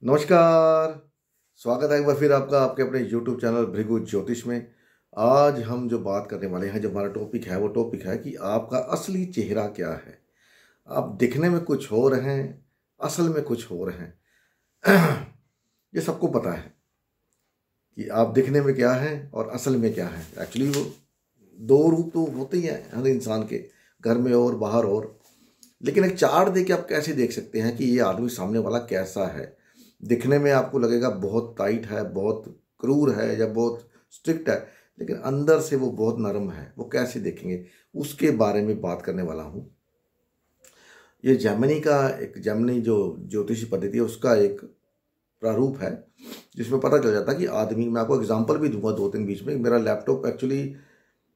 नमस्कार। स्वागत है एक बार फिर आपका आपके अपने YouTube चैनल भृगु ज्योतिष में। आज हम जो बात करने वाले हैं, जो हमारा टॉपिक है, वो टॉपिक है कि आपका असली चेहरा क्या है। आप दिखने में कुछ हो रहे हैं, असल में कुछ हो रहे हैं। ये सबको पता है कि आप दिखने में क्या है और असल में क्या है। एक्चुअली वो दो रूप तो होते ही हैं हर इंसान के, घर में और बाहर और। लेकिन एक चार्ट दे के आप कैसे देख सकते हैं कि ये आदमी सामने वाला कैसा है। दिखने में आपको लगेगा बहुत टाइट है, बहुत क्रूर है या बहुत स्ट्रिक्ट है, लेकिन अंदर से वो बहुत नरम है। वो कैसे देखेंगे, उसके बारे में बात करने वाला हूँ। ये जेमिनी जो ज्योतिषी पद्धति है, उसका एक प्रारूप है जिसमें पता चल जाता है कि आदमी, मैं आपको एग्जांपल भी दूंगा दो तीन बीच में। मेरा लैपटॉप एक्चुअली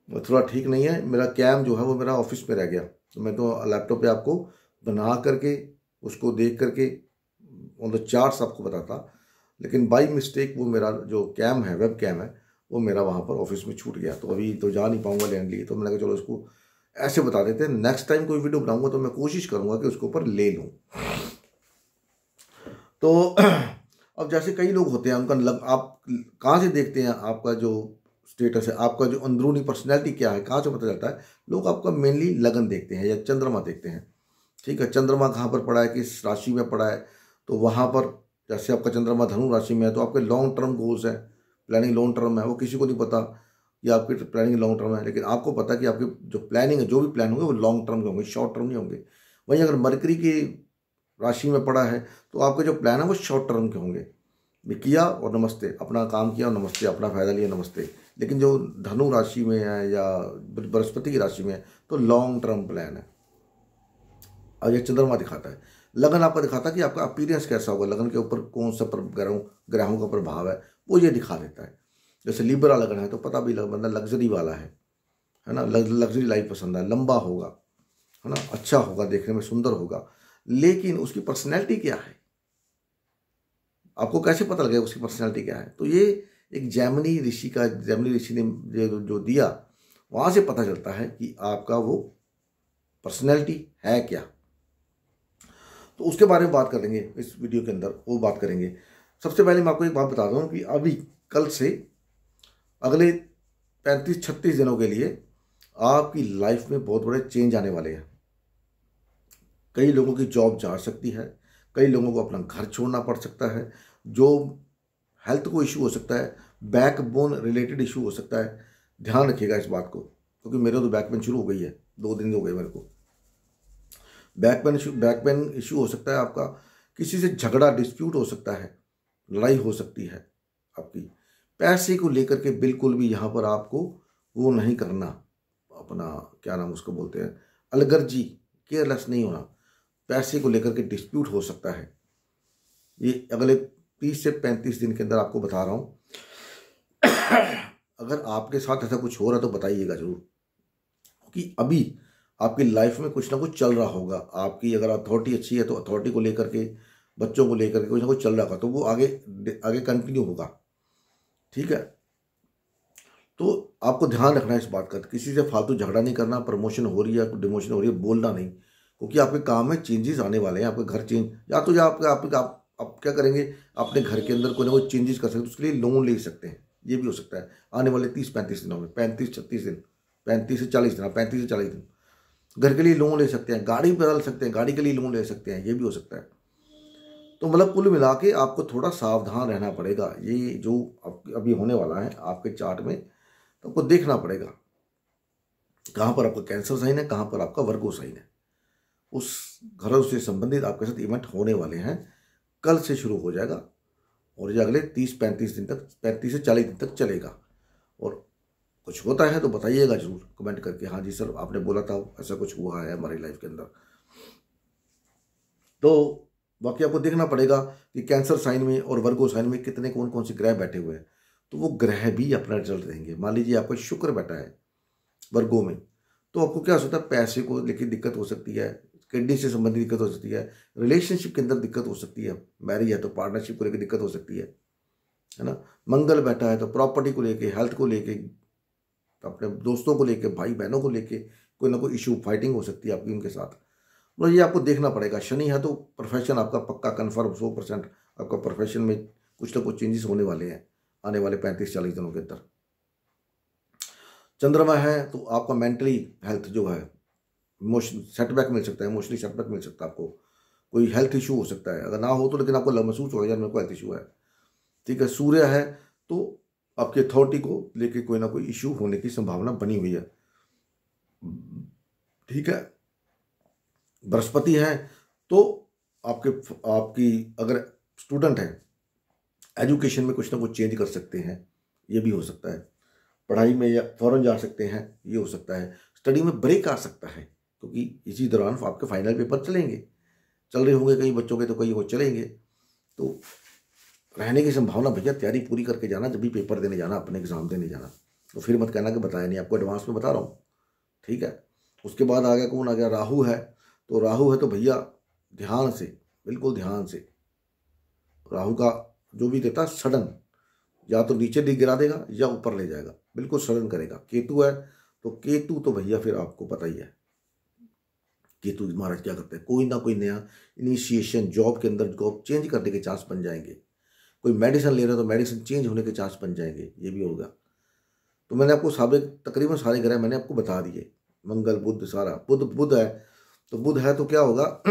थोड़ा ठीक नहीं है, मेरा कैम जो है वो मेरा ऑफिस में रह गया, तो मैं तो लैपटॉप पे आपको बना करके उसको देख करके ऑन द चार्ट्स आपको बताता, लेकिन बाई मिस्टेक वो मेरा जो कैम है, वेब कैम है, वो मेरा वहाँ पर ऑफिस में छूट गया। तो अभी तो जा नहीं पाऊंगा लेने लिए, तो मैंने कहा चलो इसको ऐसे बता देते हैं। नेक्स्ट टाइम कोई वीडियो बनाऊंगा तो मैं कोशिश करूंगा कि उसके ऊपर ले लूँ। तो अब जैसे कई लोग होते हैं, उनका आप कहाँ से देखते हैं आपका जो स्टेटस है, आपका जो अंदरूनी पर्सनैलिटी क्या है, कहाँ से पता चलता है। लोग आपका मेनली लगन देखते हैं या चंद्रमा देखते हैं। ठीक है, चंद्रमा कहाँ पर पड़ा है, किस राशि में पड़ा है, तो वहाँ पर जैसे आपका चंद्रमा धनु राशि में है तो आपके लॉन्ग टर्म गोल्स हैं, प्लानिंग लॉन्ग टर्म है। वो किसी को नहीं पता कि आपकी प्लानिंग लॉन्ग टर्म है, लेकिन आपको पता कि आपकी जो प्लानिंग है, जो भी प्लान होंगे वो लॉन्ग टर्म के होंगे, शॉर्ट टर्म नहीं होंगे। वहीं अगर मरकरी की राशि में पड़ा है तो आपके जो प्लान है वो शॉर्ट टर्म के होंगे, भी किया और नमस्ते, अपना काम किया और नमस्ते, अपना फायदा लिया नमस्ते। लेकिन जो धनु राशि में है या बृहस्पति की राशि में है तो लॉन्ग टर्म प्लान है। और ये चंद्रमा दिखाता है। लगन आपका दिखाता है कि आपका अपीयरेंस कैसा होगा, लगन के ऊपर कौन सा ग्रहों का प्रभाव है, वो ये दिखा देता है। जैसे लिब्रा लगन है तो पता भी बंदा लग्जरी वाला है ना, लग्जरी लाइफ पसंद है, लंबा होगा, है ना, अच्छा होगा, देखने में सुंदर होगा। लेकिन उसकी पर्सनैलिटी क्या है, आपको कैसे पता लगेगा उसकी पर्सनैलिटी क्या है। तो ये एक जेमिनी ऋषि ने जो दिया, वहाँ से पता चलता है कि आपका वो पर्सनैलिटी है क्या। तो उसके बारे में बात करेंगे इस वीडियो के अंदर, वो बात करेंगे। सबसे पहले मैं आपको एक बात बता दूं कि अभी कल से अगले 35-36 दिनों के लिए आपकी लाइफ में बहुत बड़े चेंज आने वाले हैं। कई लोगों की जॉब जा सकती है, कई लोगों को अपना घर छोड़ना पड़ सकता है, जो हेल्थ को इशू हो सकता है, बैकबोन रिलेटेड इशू हो सकता है। ध्यान रखिएगा इस बात को, क्योंकि मेरे तो बैक पेन शुरू हो गई है, 2 दिन हो गए मेरे को। बैक पेन इशू हो सकता है आपका, किसी से झगड़ा डिस्प्यूट हो सकता है, लड़ाई हो सकती है आपकी। पैसे को लेकर के बिल्कुल भी यहाँ पर आपको वो नहीं करना, अपना क्या नाम उसको बोलते हैं, अलगर्जी, केयरलेस नहीं होना। पैसे को लेकर के डिस्प्यूट हो सकता है। ये अगले 30 से 35 दिन के अंदर आपको बता रहा हूँ। अगर आपके साथ ऐसा कुछ हो रहा है तो बताइएगा जरूर, क्योंकि अभी आपकी लाइफ में कुछ ना कुछ चल रहा होगा। आपकी अगर अथॉरिटी अच्छी है तो अथॉरिटी को लेकर के, बच्चों को लेकर के कुछ ना कुछ चल रहा होगा, तो वो आगे आगे कंटिन्यू होगा। ठीक है, तो आपको ध्यान रखना है इस बात का, किसी से फालतू झगड़ा नहीं करना। प्रमोशन हो रही है, डिमोशन हो रही है, बोलना नहीं, क्योंकि आपके काम में चेंजेस आने वाले हैं। आपका घर चेंज, या तो आप क्या करेंगे, अपने घर के अंदर कोई ना कोई चेंजेस कर सकते हैं, उसके लिए लोन ले सकते हैं। ये भी हो सकता है आने वाले 30-35 दिनों में, 35-36 दिन, 35 से 40 दिन, 35 से 40 दिन घर के लिए लोन ले सकते हैं, गाड़ी बदल सकते हैं, गाड़ी के लिए लोन ले सकते हैं, ये भी हो सकता है। तो मतलब कुल मिला के आपको थोड़ा सावधान रहना पड़ेगा। ये जो अभी होने वाला है आपके चार्ट में, तो आपको देखना पड़ेगा कहाँ पर आपका कैंसर साइन है, कहाँ पर आपका वर्गो साइन है। उस घरों से संबंधित आपके साथ इवेंट होने वाले हैं, कल से शुरू हो जाएगा और ये अगले 30-35 दिन तक, 35 से 40 दिन तक चलेगा। और कुछ होता है तो बताइएगा जरूर कमेंट करके, हाँ जी सर आपने बोला था ऐसा कुछ हुआ है हमारी लाइफ के अंदर। तो बाकी आपको देखना पड़ेगा कि कैंसर साइन में और वर्गो साइन में कितने कौन कौन से ग्रह बैठे हुए हैं, तो वो ग्रह भी अपना रिजल्ट देंगे। मान लीजिए आपका शुक्र बैठा है वर्गो में, तो आपको क्या हो सकता है, पैसे को लेकर दिक्कत हो सकती है, किडनी से संबंधित दिक्कत हो सकती है, रिलेशनशिप के अंदर दिक्कत हो सकती है, मैरिज है तो पार्टनरशिप को लेकर दिक्कत हो सकती है ना। मंगल बैठा है तो प्रॉपर्टी को लेके, हेल्थ को लेके, अपने दोस्तों को लेके, भाई बहनों को लेके कोई ना कोई इशू, फाइटिंग हो सकती है आपकी उनके साथ। मतलब ये आपको देखना पड़ेगा। शनि है तो प्रोफेशन आपका पक्का कन्फर्म 100% आपका प्रोफेशन में कुछ ना कुछ चेंजेस होने वाले हैं आने वाले 35-40 दिनों के अंदर। चंद्रमा है तो आपका मेंटली हेल्थ जो है, इमोशन सेटबैक मिल सकता है, इमोशनली सेटबैक मिल सकता है आपको, कोई हेल्थ इशू हो सकता है, अगर ना हो तो लेकिन आपको महसूस होगा यार मेरे को हेल्थ इशू है। ठीक है, सूर्य है तो आपकी अथॉरिटी को लेके कोई ना कोई इशू होने की संभावना बनी हुई है। ठीक है, बृहस्पति है तो आपकी अगर स्टूडेंट है एजुकेशन में कुछ ना कुछ चेंज कर सकते हैं, ये भी हो सकता है। पढ़ाई में या फौरन जा सकते हैं, ये हो सकता है। स्टडी में ब्रेक आ सकता है क्योंकि इसी दौरान आपके फाइनल पेपर चलेंगे, चल रहे होंगे कई बच्चों के, तो कई वो चलेंगे। तो रहने की संभावना, भैया तैयारी पूरी करके जाना जब भी पेपर देने जाना, अपने एग्जाम देने जाना। तो फिर मत कहना कि बताया नहीं, आपको एडवांस में बता रहा हूँ। ठीक है, उसके बाद आ गया कौन आ गया, राहु है। तो राहु है तो भैया ध्यान से, बिल्कुल ध्यान से, राहु का जो भी देता सडन, या तो नीचे गिरा देगा या ऊपर ले जाएगा, बिल्कुल सडन करेगा। केतु है तो केतु तो भैया फिर आपको पता ही है केतु महाराज क्या करते हैं, कोई ना कोई नया इनिशिएशन, जॉब के अंदर जॉब चेंज करने के चांस बन जाएंगे। कोई मेडिसिन ले रहा है तो मेडिसिन चेंज होने के चांस बन जाएंगे, ये भी होगा। तो मैंने आपको तकरीबन सारे ग्रह मैंने आपको बता दिए, मंगल बुध सारा। बुध है तो क्या होगा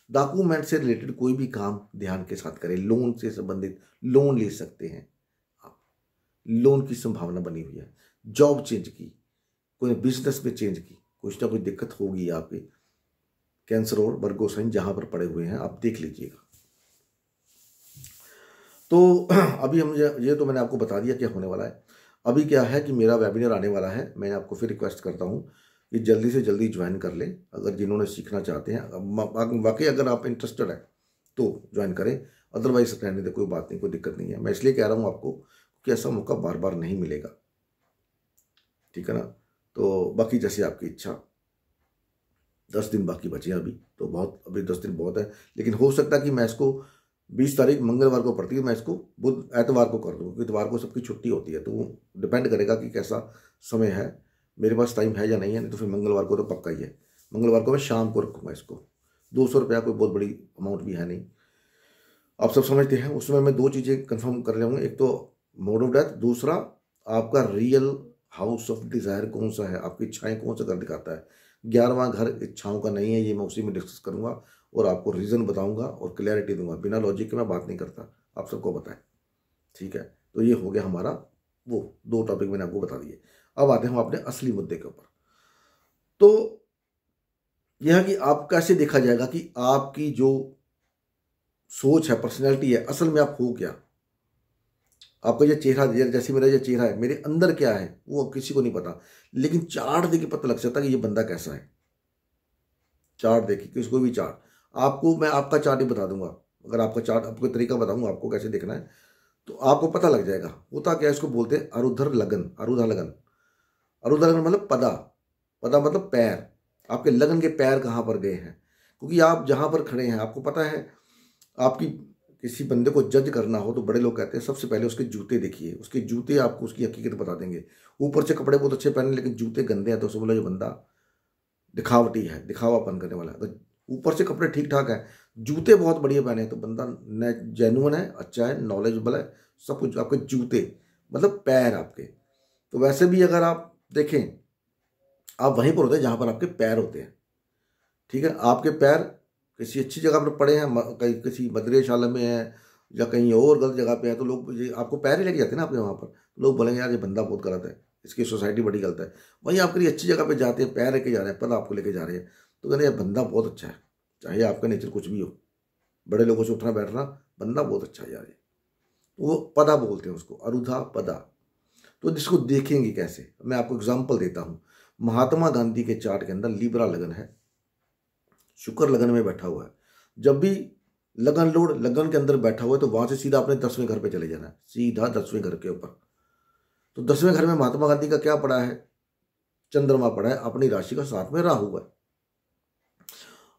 डॉक्यूमेंट से रिलेटेड कोई भी काम ध्यान के साथ करें। लोन से संबंधित लोन ले सकते हैं आप, लोन की संभावना बनी हुई है। जॉब चेंज की, कोई बिजनेस में चेंज की, कुछ ना कुछ दिक्कत होगी आपकी। कैंसर और वर्गो साइन जहां पर पड़े हुए हैं आप देख लीजिएगा। तो अभी हम ये तो मैंने आपको बता दिया क्या होने वाला है। अभी क्या है कि मेरा वेबिनार आने वाला है, मैं आपको फिर रिक्वेस्ट करता हूँ कि जल्दी से जल्दी ज्वाइन कर लें, अगर जिन्होंने सीखना चाहते हैं। वाकई अगर आप इंटरेस्टेड है तो ज्वाइन करें, अदरवाइज रहने दे, कोई बात नहीं, कोई दिक्कत नहीं है। मैं इसलिए कह रहा हूँ आपको कि ऐसा मौका बार बार नहीं मिलेगा। ठीक है ना, तो बाकी जैसे आपकी इच्छा। 10 दिन बाकी बचे अभी, तो बहुत, अभी 10 दिन बहुत है, लेकिन हो सकता है कि मैं इसको 20 तारीख मंगलवार को पड़ती है, मैं इसको बुध एतवार को कर दूँ, क्योंकि इतवार को सबकी छुट्टी होती है। तो वो डिपेंड करेगा कि कैसा समय है, मेरे पास टाइम है या नहीं है। नहीं तो फिर मंगलवार को तो पक्का ही है, मंगलवार को मैं शाम को रखूँगा इसको। 200 रुपया कोई बहुत बड़ी अमाउंट भी है नहीं, आप सब समझते हैं। उसमें मैं 2 चीज़ें कंफर्म कर रहा हूँ, एक तो मोड ऑफ डेथ, दूसरा आपका रियल हाउस ऑफ डिज़ायर कौन सा है, आपकी इच्छाएं कौन सा घर दिखाता है। 11वां घर इच्छाओं का नहीं है, ये मैं उसी में डिस्कस करूंगा और आपको रीज़न बताऊंगा और क्लैरिटी दूंगा। बिना लॉजिक के मैं बात नहीं करता, आप सबको बताएं। ठीक है, तो ये हो गया हमारा, वो 2 टॉपिक मैंने आपको बता दिए। अब आते हैं हम अपने असली मुद्दे के ऊपर। तो यह है कि आप कैसे देखा जाएगा कि आपकी जो सोच है, पर्सनैलिटी है, असल में आप हो क्या। आपका ये चेहरा, जैसे मेरा ये चेहरा है, मेरे अंदर क्या है वो किसी को नहीं पता, लेकिन चार्ट देख के पता लग सकता है कि ये बंदा कैसा है। चार्ट देखिए, किसको भी चार्ट, आपको मैं आपका चार्ट ही बता दूंगा। अगर आपका चार्ट, आपको तरीका बताऊंगा आपको कैसे देखना है, तो आपको पता लग जाएगा। होता क्या है, इसको बोलते हैं अरुधर लगन, अरुधा लगन। अरुधा लगन मतलब पदा, पदा मतलब पैर। आपके लगन के पैर कहाँ पर गए हैं, क्योंकि आप जहाँ पर खड़े हैं आपको पता है। आपकी किसी बंदे को जज करना हो तो बड़े लोग कहते हैं सबसे पहले उसके जूते देखिए, उसके जूते आपको उसकी हकीकत बता देंगे। ऊपर से कपड़े बहुत अच्छे पहने लेकिन जूते गंदे हैं तो समझ लो जो बंदा दिखावटी है, दिखावापन करने वाला है। तो ऊपर से कपड़े ठीक ठाक है, जूते बहुत बढ़िया पहने हैं तो बंदा जेन्युइन है, अच्छा है, नॉलेजेबल है, सब कुछ। आपके जूते मतलब पैर आपके। तो वैसे भी अगर आप देखें, आप वहीं पर होते हैं जहाँ पर आपके पैर होते हैं। ठीक है, आपके पैर किसी अच्छी जगह पर पड़े हैं, कहीं किसी मदरेशाला में है या कहीं और गलत जगह पे है, तो लोग आपको पैर ही लेके जाते हैं ना आपके वहाँ पर। लोग बोलेंगे यार ये बंदा बहुत गलत है, इसकी सोसाइटी बड़ी गलत है। वहीं आप कहीं अच्छी जगह पे जाते हैं, पैर लेके जा रहे हैं, पता आपको लेके जा रहे हैं, तो कहते हैं यार बंदा बहुत अच्छा है, चाहे आपका नेचर कुछ भी हो, बड़े लोगों से उठना बैठना, बंदा बहुत अच्छा है यार ये। तो वो पदा बोलते हैं उसको, अरुधा पदा। तो जिसको देखेंगे कैसे, मैं आपको एग्जाम्पल देता हूँ। महात्मा गांधी के चार्ट के अंदर लीब्रा लगन है, शुक्र लगन में बैठा हुआ है। जब भी लगन लोड लगन के अंदर बैठा हुआ है तो वहां से सीधा अपने 10वें घर पे चले जाना है, सीधा 10वें घर के ऊपर। तो 10वें घर में महात्मा गांधी का क्या पड़ा है, चंद्रमा पड़ा है, अपनी राशि का साथ में राहु है।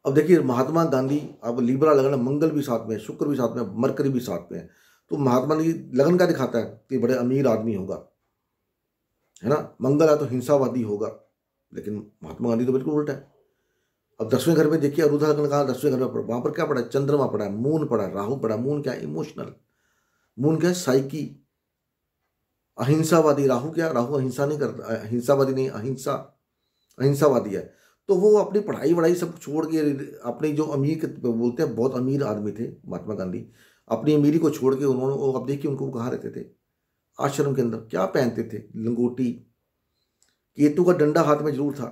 अब देखिए महात्मा गांधी, अब लिब्रा लगन, मंगल भी साथ में, शुक्र भी साथ में, मरकरी भी साथ में है। तो महात्मा गांधी लगन का दिखाता है कि बड़े अमीर आदमी होगा, है ना। मंगल है तो हिंसावादी होगा, लेकिन महात्मा गांधी तो बिल्कुल उल्टा है। अब 10वें घर में देखिए अरुधा लग्न कहा 10वें घर में पड़ा, वहां पर क्या पड़ा है? चंद्रमा पड़ा है, मून पड़ा है, राहु पड़ा है। मून क्या है? इमोशनल। मून क्या है? साइकी, अहिंसावादी। राहु क्या? राहु अहिंसा नहीं करता, अहिंसावादी नहीं, अहिंसा, अहिंसावादी है। तो वो अपनी पढ़ाई वढ़ाई सब छोड़ के, अपनी जो अमीर बोलते हैं, बहुत अमीर आदमी थे महात्मा गांधी, अपनी अमीरी को छोड़ के उन्होंने, अब देखिए उनको कहाँ रहते थे? आश्रम के अंदर। क्या पहनते थे? लंगोटी। केतु का डंडा हाथ में जरूर था।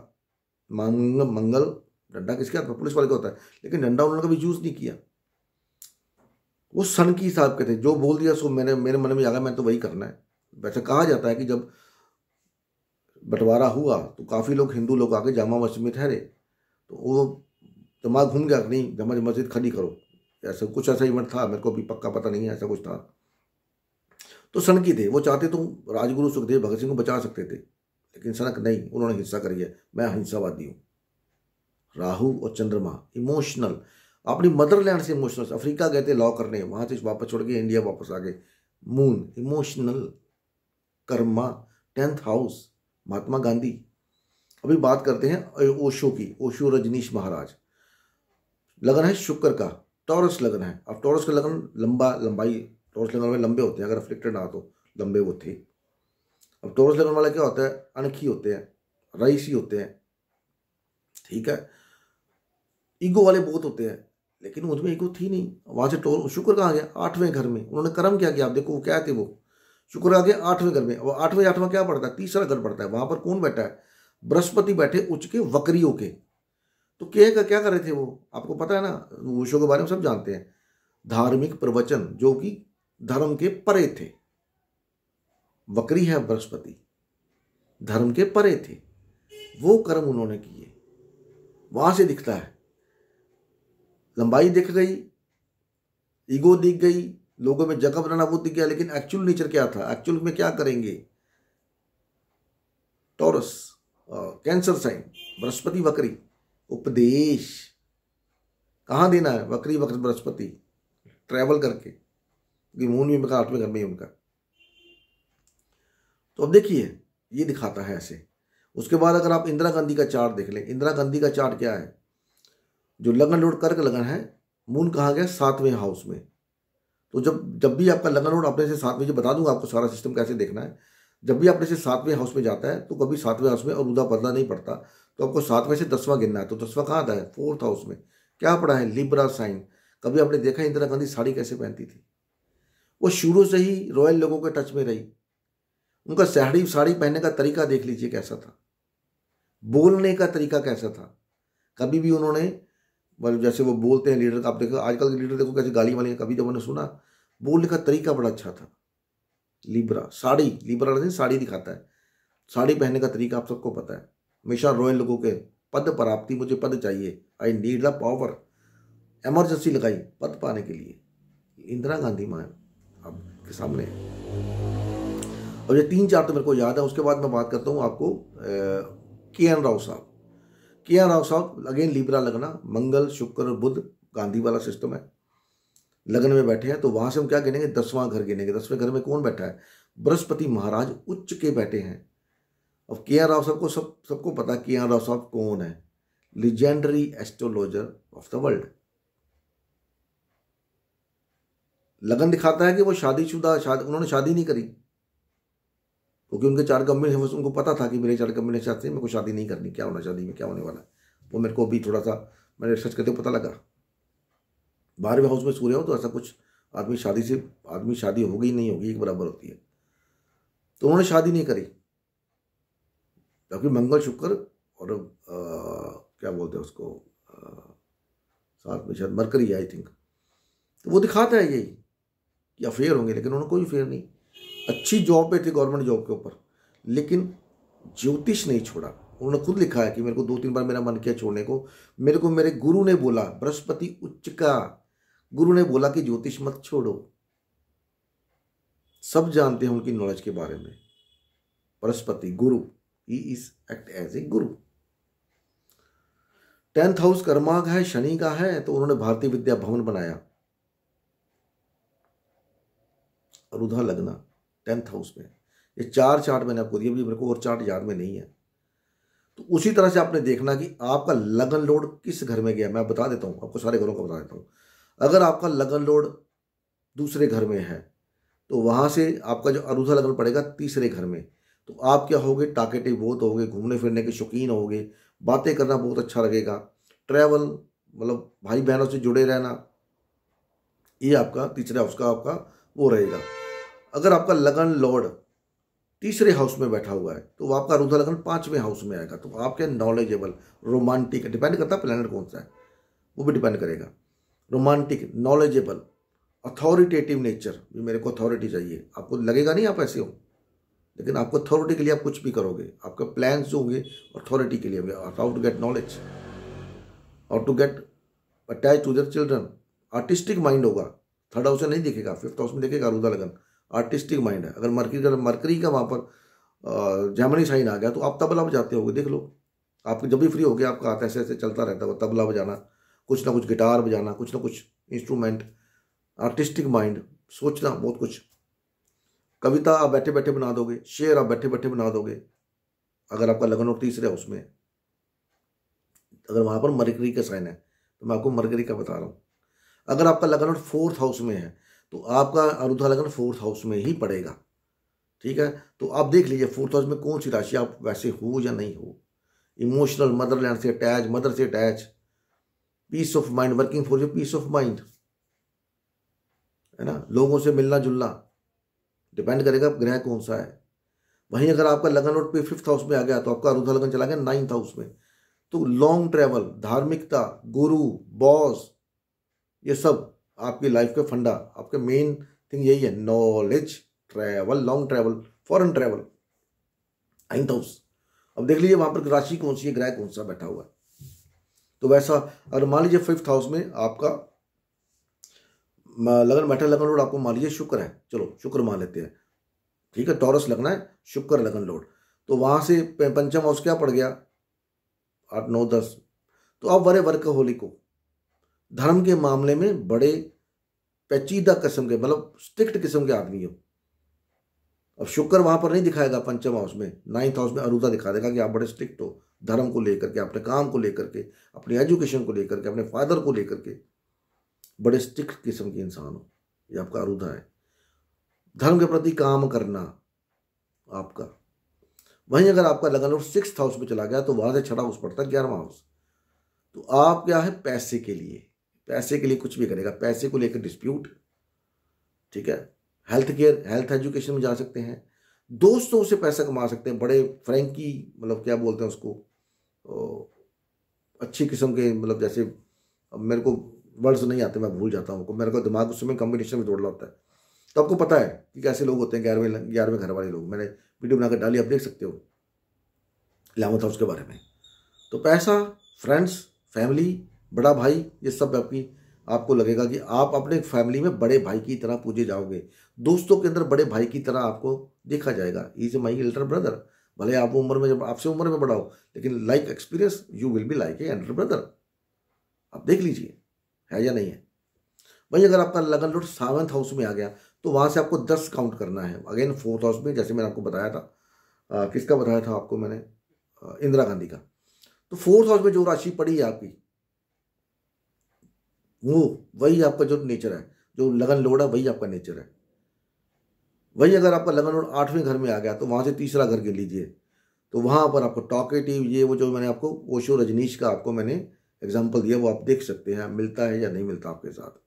मंगल डंडा किसके हाथ में? पुलिस वाले का होता है, लेकिन डंडा उन्होंने कभी यूज नहीं किया। वो सन की हिसाब के थे, जो बोल दिया सो मैंने, मेरे मन में आ गया, मैंने तो वही करना है। वैसे कहा जाता है कि जब बंटवारा हुआ तो काफ़ी लोग, हिंदू लोग आके जामा मस्जिद में ठहरे, तो वो दिमाग घूम गया, नहीं जामा मस्जिद खाली करो, ऐसा कुछ, ऐसा इवेंट था, मेरे को भी पक्का पता नहीं है, ऐसा कुछ था। तो सनक थे, वो चाहते तो राजगुरु सुखदेव भगत सिंह को बचा सकते थे, लेकिन सनक नहीं, उन्होंने हिंसा करी है। मैं अहिंसावादी हूँ। राहु और चंद्रमा इमोशनल, अपनी मदरलैंड से इमोशनल। अफ्रीका गए थे लॉ करने, वहां से वापस छोड़ के इंडिया वापस आ गए। मून इमोशनल, कर्मा, 10th हाउस, महात्मा गांधी। अभी बात करते हैं ओशो की। ओशो रजनीश महाराज। लगन है शुक्र का, टॉरस लगन है। अब टॉरस का लगन लंबाई, टॉरस लगन में लंबे होते हैं, अगर अफ्लिक्टेड ना तो लंबे वो थे। अब टॉरस लगन वाला क्या होता है? अनखी होते हैं, रईसी होते हैं, ठीक है। ईगो वाले बहुत होते हैं, लेकिन उनमें ईगो थी नहीं। वहां से शुक्र कहाँ गया? 8वें घर में। उन्होंने कर्म क्या किया? आप देखो वो क्या थे, वो शुक्र आ गया 8वें घर में। वो 8वां क्या पड़ता है? तीसरा घर पड़ता है। वहां पर कौन बैठा है? बृहस्पति बैठे उच्च के, वक्रियों के। तो क्या कर रहे थे वो? आपको पता है ना, ओशो के बारे में सब जानते हैं। धार्मिक प्रवचन, जो कि धर्म के परे थे। वक्री है बृहस्पति, धर्म के परे थे, वो कर्म उन्होंने किए। वहां से दिखता है, लंबाई दिख गई, ईगो दिख गई, लोगों में जगह बनाना वो दिख गया, लेकिन एक्चुअल नेचर क्या था? एक्चुअल में क्या करेंगे? टॉरस, कैंसर साइन, बृहस्पति वक्री, उपदेश कहाँ देना है? वक्री वक्र बृहस्पति, ट्रैवल करके, मून भी उनका 8वें घर में ही उनका। तो अब देखिए ये दिखाता है ऐसे। उसके बाद अगर आप इंदिरा गांधी का चार्ट देख लें, इंदिरा गांधी का चार्ट क्या है? जो लगन लॉर्ड कर्क लगन है, मून कहाँ गया? 7वें हाउस में। तो जब भी आपका लगन लॉर्ड अपने से 7वें, जो बता दूंगा आपको सारा सिस्टम कैसे देखना है, जब भी अपने से 7वें हाउस में जाता है तो कभी 7वें हाउस में अरुदा बदला नहीं पड़ता, तो आपको 7वें से 10वां गिनना है। तो 10वां कहाँ आता है? 4th हाउस में। क्या पड़ा है? Libra sign. कभी आपने देखा इंदिरा गांधी साड़ी कैसे पहनती थी? वो शुरू से ही रॉयल लोगों के टच में रही। उनका साड़ी पहनने का तरीका देख लीजिए कैसा था, बोलने का तरीका कैसा था। कभी भी उन्होंने, जैसे वो बोलते हैं लीडर का, आप देखो आजकल के लीडर देखो कैसे गाली वाली, कभी जब मैंने सुना, बोलने का तरीका बड़ा अच्छा था। लिब्रा साड़ी, लिब्रा साड़ी दिखाता है, साड़ी पहनने का तरीका आप सबको पता है। हमेशा रॉयल लोगों के पद प्राप्ति, मुझे पद चाहिए, I need the power, emergency लगाई पद पाने के लिए। इंदिरा गांधी मां आपके सामने। और ये 3-4 तो मेरे को याद है। उसके बाद मैं बात करता हूँ आपको के.एन. राव साहब। के.एन. राव साहब अगेन लिब्रा लगना, मंगल शुक्र और बुध, गांधी वाला सिस्टम है। लगन में बैठे हैं, तो वहां से हम क्या गिनेंगे? 10वां घर गिनेंगे। 10वें घर में कौन बैठा है? बृहस्पति महाराज उच्च के बैठे हैं। अब के.एन. राव साहब को सबको पता है के.एन. राव साहब कौन है? Legendary astrologer of the world. लगन दिखाता है कि वो शादीशुदा, उन्होंने शादी नहीं करी, क्योंकि उनके 4 कॉम्बिनेशन, उनको पता था कि मेरे 4 कॉम्बिनेशन आते हैं, मेरे को शादी नहीं करनी, क्या होना शादी में, क्या होने वाला है। वो मेरे को भी थोड़ा सा, मैंने रिसर्च करते पता लगा। 12वें हाउस में सूर्य हो तो ऐसा कुछ, आदमी शादी होगी नहीं होगी एक बराबर होती है। तो उन्होंने शादी नहीं करी, क्योंकि मंगल शुक्र और क्या बोलते हैं उसको, साथ में शायद मरकरी, आई थिंक। तो वो दिखाता है यही कि अफेयर होंगे, लेकिन उन्होंने कोई अफेयर नहीं। अच्छी जॉब पे थे, गवर्नमेंट जॉब के ऊपर, लेकिन ज्योतिष नहीं छोड़ा। उन्होंने खुद लिखा है कि मेरे को 2-3 बार मेरा मन किया छोड़ने को, मेरे को मेरे गुरु ने बोला, बृहस्पति उच्च का गुरु ने बोला कि ज्योतिष मत छोड़ो। सब जानते हैं उनकी नॉलेज के बारे में। Brihaspati Guru, he is act as a guru. 10th house कर्माग है, शनि का है, तो उन्होंने भारतीय विद्या भवन बनाया। अरुधा लगना 10th हाउस में। ये 4 चार्ट मैंने आपको दिए, मेरे को और चार्ट याद में नहीं है। तो उसी तरह से आपने देखना कि आपका लगन लोड किस घर में गया। मैं बता देता हूँ आपको, सारे घरों का बता देता हूँ। अगर आपका लगन लोड दूसरे घर में है तो वहाँ से आपका जो अरुधा लगन पड़ेगा तीसरे घर में। तो आप क्या होगे, टाकेटिव बहुत होगे, घूमने फिरने के शौकीन होगे, बातें करना बहुत अच्छा लगेगा, ट्रैवल मतलब भाई बहनों से जुड़े रहना, ये आपका तीसरे हाउस का आपका वो रहेगा। अगर आपका लगन लॉर्ड तीसरे हाउस में बैठा हुआ है तो आपका अरुधा लगन 5वें हाउस में आएगा। तो आपके नॉलेजेबल, रोमांटिक, डिपेंड करता है प्लैनेट कौन सा है, वो भी डिपेंड करेगा। रोमांटिक, नॉलेजेबल, अथॉरिटेटिव नेचर, मेरे को अथॉरिटी चाहिए। आपको लगेगा नहीं आप ऐसे हो, लेकिन आपको अथॉरिटी के लिए आप कुछ भी करोगे। आपके प्लान्स जो होंगे अथॉरिटी के लिए होंगे, how to get knowledge, how to get attach to their children. Artistic mind होगा, थर्ड हाउस में नहीं दिखेगा, फिफ्थ हाउस में दिखेगा अरुधा लगन। आर्टिस्टिक माइंड है। अगर मरकरी का वहाँ पर जेमिनी साइन आ गया तो आप तबला बजाते होगे, देख लो। आपको जब भी फ्री हो गया आपका हाथ ऐसे ऐसे चलता रहता है, तबला बजाना, कुछ ना कुछ गिटार बजाना, कुछ ना कुछ इंस्ट्रूमेंट। आर्टिस्टिक माइंड, सोचना बहुत कुछ। कविता आप बैठे बैठे बना दोगे, शेर आप बैठे बैठे बना दोगे। अगर आपका लगन और तीसरे हाउस में, अगर वहाँ पर मरकरी का साइन है तो मैं आपको मरकरी का बता रहा हूँ। अगर आपका लगन और फोर्थ हाउस में है तो आपका अरुधा लगन फोर्थ हाउस में ही पड़ेगा। ठीक है, तो आप देख लीजिए फोर्थ हाउस में कौन सी राशि आप वैसे हो या नहीं हो। इमोशनल, मदरलैंड से अटैच, मदर से attach, peace of mind, working for your peace of mind, है ना। लोगों से मिलना जुलना, डिपेंड करेगा ग्रह कौन सा है। वहीं अगर आपका लगन और पे फिफ्थ हाउस में आ गया तो आपका अरुधा लगन चला गया नाइन्थ हाउस में। तो लॉन्ग ट्रैवल, धार्मिकता, गुरु, बॉस, ये सब आपकी लाइफ के फंडा, आपके मेन थिंग यही है, knowledge, travel, long travel, foreign travel, ninth house. अब देख लीजिए वहां पर राशि कौन सी है, ग्रह कौन सा बैठा हुआ है। तो वैसा अगर मान लीजिए फिफ्थ हाउस में आपका लगन बैठा, लगन लोड आपको मान लीजिए शुक्र है, चलो शुक्र मान लेते हैं, ठीक है, टॉरस लगना है, शुक्र लगन लोड। तो वहां से पंचम हाउस क्या पड़ गया, 8 9 10। तो आप बड़े वर्कहोलिक हो, धर्म के मामले में बड़े पेचीदा किस्म के, मतलब स्ट्रिक्ट किस्म के आदमी हो। अब शुक्र वहां पर नहीं दिखाएगा पंचम हाउस में, नाइन्थ हाउस में अरुधा दिखा देगा कि आप बड़े स्ट्रिक्ट हो धर्म को लेकर के, अपने काम को लेकर के, अपनी एजुकेशन को लेकर के, अपने फादर को लेकर के, बड़े स्ट्रिक्ट किस्म के इंसान हो। ये आपका अरुधा है। धर्म के प्रति काम करना आपका। वहीं अगर आपका लगन और सिक्स्थ हाउस में चला गया तो वहां से छठा हाउस पड़ता है, 11वां हाउस। तो आप क्या है, पैसे के लिए, पैसे के लिए कुछ भी करेगा, पैसे को लेकर डिस्प्यूट, ठीक है। हेल्थ केयर, हेल्थ एजुकेशन में जा सकते हैं, दोस्तों से पैसा कमा सकते हैं, बड़े फ्रैंकी, मतलब क्या बोलते हैं उसको, अच्छी किस्म के, मतलब जैसे अब मेरे को वर्ड्स नहीं आते, मैं भूल जाता हूँ, मेरे को दिमाग उस समय कॉम्बिनेशन में जोड़ना होता है। तो आपको पता है कि कैसे लोग होते हैं 11वें घर वाले लोग, मैंने वीडियो बनाकर डाली, आप देख सकते हो 11th हाउस के बारे में। तो पैसा, फ्रेंड्स, फैमिली, बड़ा भाई, ये सब आपको लगेगा कि आप अपने फैमिली में बड़े भाई की तरह पूजे जाओगे। दोस्तों के अंदर बड़े भाई की तरह आपको देखा जाएगा, इज माई एल्डर ब्रदर। भले आप उम्र में, जब आपसे उम्र में बड़ा हो, लेकिन like experience you will be like a Elder brother. आप देख लीजिए है या नहीं है। वहीं अगर आपका लगन लॉर्ड 7th हाउस में आ गया तो वहां से आपको 10 काउंट करना है। अगेन फोर्थ हाउस में, जैसे मैंने आपको बताया था, किसका बताया था आपको मैंने, इंदिरा गांधी का। तो फोर्थ हाउस में जो राशि पड़ी है आपकी, वो वही आपका जो नेचर है, जो लगन लोड है वही आपका नेचर है। वही अगर आपका लगन लोड 8वें घर में आ गया तो वहां से तीसरा घर गिन लीजिए, तो वहां पर आपको टॉकेटिव, ये वो जो मैंने आपको ओशो रजनीश का आपको मैंने एग्जाम्पल दिया, वो आप देख सकते हैं मिलता है या नहीं मिलता आपके साथ,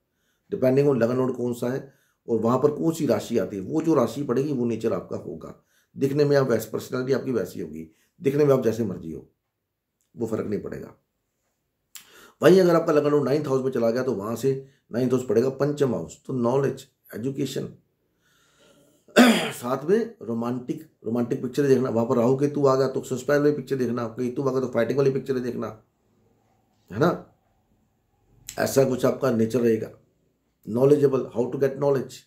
डिपेंडिंग ऑन लगन लोड कौन सा है और वहां पर कौन सी राशि आती है। वो जो राशि पड़ेगी वो नेचर आपका होगा। दिखने में आप वैसे, पर्सनैलिटी आपकी वैसी होगी, दिखने में आप जैसे मर्जी हो, वो फर्क नहीं पड़ेगा। वहीं अगर आपका लगन 9th हाउस में चला गया तो वहां से 9th हाउस पड़ेगा पंचम हाउस, तो नॉलेज, एजुकेशन, साथ में रोमांटिक पिक्चर देखना। वहां पर राहु केतु आ गया तो सस्पेंस वाली पिक्चर देखना, केतु आ गया तो फाइटिंग वाली पिक्चर देखना, है ना। ऐसा कुछ आपका नेचर रहेगा। Knowledgeable, how to get knowledge,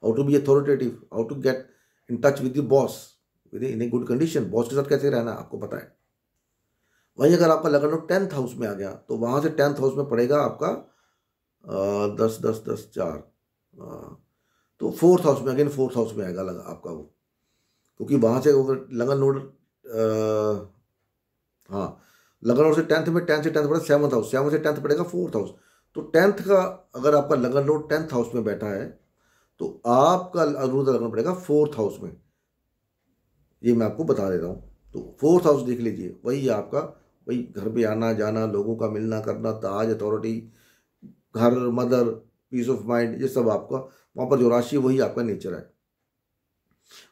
how to be authoritative, how to get in touch with your boss within a good condition, boss के साथ कैसे रहना आपको पता है। वहीं अगर आपका लगन 10th हाउस में आ गया तो वहां से 10th हाउस में पड़ेगा आपका 10 10 10 4, तो फोर्थ हाउस में, अगेन फोर्थ हाउस में आएगा लगा आपका वो, क्योंकि वहां से लगन नोड हाँ, लगन लॉर्ड से 10th में, 10 से 10th पड़ेगा 7th हाउस, 7 से 10th पड़ेगा 4th हाउस। तो 10th का अगर आपका लगन लॉर्ड 10th हाउस में बैठा है तो आपका अरुणोदय लगन पड़ेगा 4th हाउस में। ये मैं आपको बता देता हूँ। तो 4th हाउस देख लीजिए, वही आपका, वही घर पे आना जाना, लोगों का मिलना करना, ताज, अथॉरिटी, घर, मदर, पीस ऑफ माइंड, ये सब आपका वहाँ पर जो राशि है वही आपका नेचर है।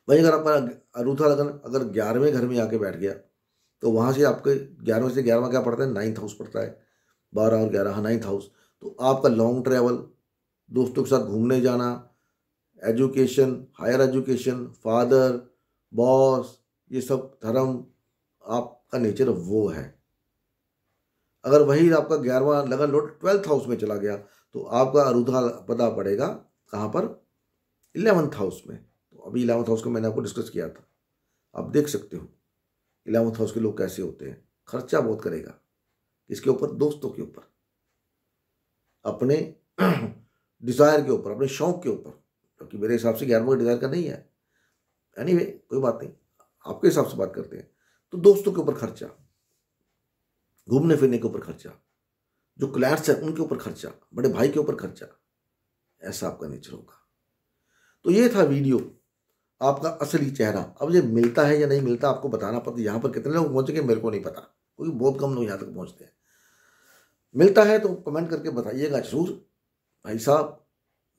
वही अगर आपका अरुथा लगन अगर 11वें घर में आके बैठ गया तो वहाँ से आपके 11वें से 11वां क्या पड़ता है, 9th हाउस पड़ता है। 12 और 11, हाँ 9th हाउस। तो आपका लॉन्ग ट्रैवल, दोस्तों के साथ घूमने जाना, education, higher education, father, boss, ये सब, धर्म, आपका नेचर वो है। अगर वही आपका 11वां लगन लॉर्ड 12th हाउस में चला गया तो आपका अरुधा पता पड़ेगा कहाँ पर, 11th हाउस में। तो अभी 11th हाउस को मैंने आपको डिस्कस किया था, आप देख सकते हो 11th हाउस के लोग कैसे होते हैं। खर्चा बहुत करेगा, इसके ऊपर, दोस्तों के ऊपर, अपने डिज़ायर के ऊपर, अपने शौक के ऊपर, क्योंकि मेरे हिसाब से 11वां डिज़ायर का नहीं है। एनीवे, कोई बात नहीं, आपके हिसाब से बात करते हैं। तो दोस्तों के ऊपर खर्चा, घूमने फिरने के ऊपर खर्चा, जो क्लाइंट्स हैं उनके ऊपर खर्चा, बड़े भाई के ऊपर खर्चा, ऐसा आपका नेचर होगा। तो ये था वीडियो, आपका असली चेहरा। अब ये मिलता है या नहीं मिलता आपको बताना पड़ता है। यहाँ पर कितने लोग पहुँचेंगे मेरे को नहीं पता, क्योंकि बहुत कम लोग यहाँ तक पहुँचते हैं। मिलता है तो कमेंट करके बताइएगा जरूर भाई साहब,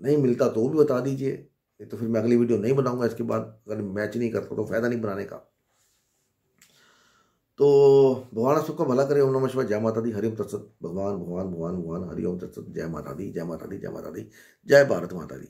नहीं मिलता तो भी बता दीजिए, नहीं तो फिर मैं अगली वीडियो नहीं बनाऊंगा इसके बाद। अगर मैच नहीं करता तो फायदा नहीं बनाने का। तो भगवान सबका भला करे। ओम नमः शिवाय, जय माता दी, हरिओम तत्सत। भगवान भगवान भगवान भगवान, हरिओम तत्सत। जय माता दी, जय माता दी, जय माता दी, जय भारत माता दी।